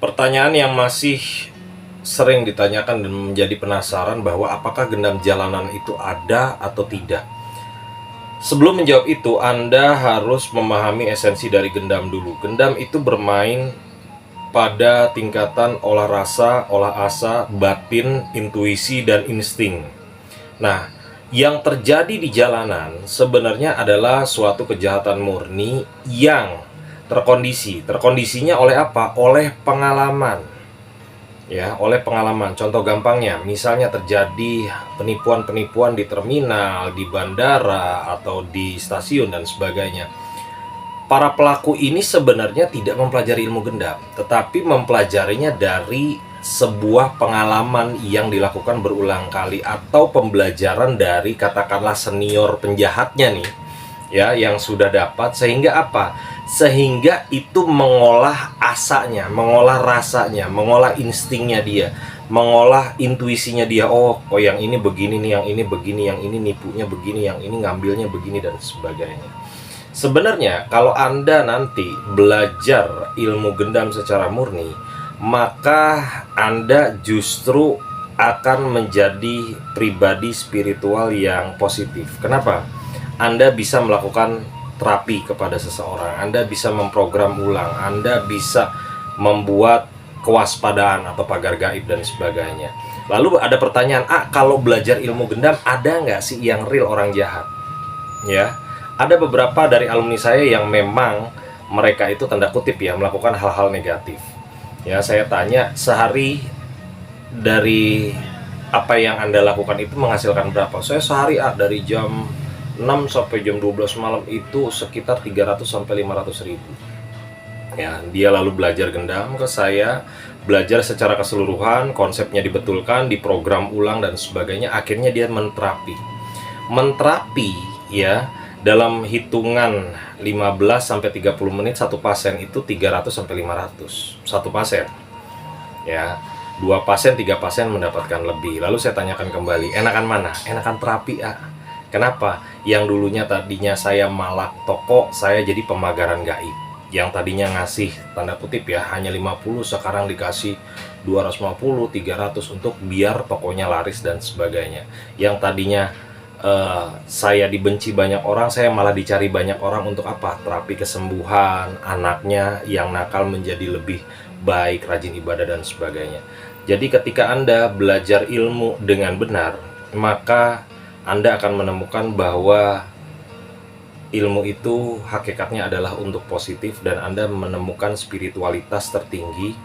Pertanyaan yang masih sering ditanyakan dan menjadi penasaran bahwa apakah gendam jalanan itu ada atau tidak. Sebelum menjawab itu, Anda harus memahami esensi dari gendam dulu. Gendam itu bermain pada tingkatan olah rasa, olah asa, batin, intuisi, dan insting. Nah, yang terjadi di jalanan sebenarnya adalah suatu kejahatan murni yang terkondisi. Terkondisinya oleh apa? Oleh pengalaman. Ya, oleh pengalaman. Contoh gampangnya, misalnya terjadi penipuan-penipuan di terminal, di bandara, atau di stasiun dan sebagainya. Para pelaku ini sebenarnya tidak mempelajari ilmu gendam, tetapi mempelajarinya dari sebuah pengalaman yang dilakukan berulang kali atau pembelajaran dari katakanlah senior penjahatnya nih, ya, yang sudah dapat, sehingga apa? Sehingga itu mengolah asanya, mengolah rasanya, mengolah instingnya dia, mengolah intuisinya dia. Oh, yang ini begini nih, yang ini begini, yang ini nipunya begini, yang ini ngambilnya begini dan sebagainya. Sebenarnya kalau Anda nanti belajar ilmu gendam secara murni, maka Anda justru akan menjadi pribadi spiritual yang positif. Kenapa? Anda bisa melakukan terapi kepada seseorang, Anda bisa memprogram ulang, Anda bisa membuat kewaspadaan atau pagar gaib dan sebagainya. Lalu ada pertanyaan, kalau belajar ilmu gendam ada nggak sih yang real orang jahat? Ya, ada beberapa dari alumni saya yang memang mereka itu tanda kutip ya melakukan hal-hal negatif. Ya, saya tanya, sehari dari apa yang Anda lakukan itu menghasilkan berapa? Saya sehari dari jam 6 sampai jam 12 malam itu sekitar 300 sampai 500 ribu. Ya, dia lalu belajar gendam ke saya, belajar secara keseluruhan, konsepnya dibetulkan, diprogram ulang dan sebagainya. Akhirnya dia menterapi. Menterapi ya, dalam hitungan 15 sampai 30 menit satu pasien itu 300 sampai 500 satu pasien. Ya, 2 pasien, 3 pasien mendapatkan lebih. Lalu saya tanyakan kembali, enakan mana? Enakan terapi, Kenapa? Yang dulunya tadinya saya malak toko, saya jadi pemagaran gaib. Yang tadinya ngasih tanda kutip ya hanya 50, sekarang dikasih 250, 300 untuk biar tokonya laris dan sebagainya. Yang tadinya saya dibenci banyak orang, saya malah dicari banyak orang untuk apa? Terapi kesembuhan, anaknya yang nakal menjadi lebih baik, rajin ibadah dan sebagainya. Jadi ketika Anda belajar ilmu dengan benar, maka Anda akan menemukan bahwa ilmu itu hakikatnya adalah untuk positif dan Anda menemukan spiritualitas tertinggi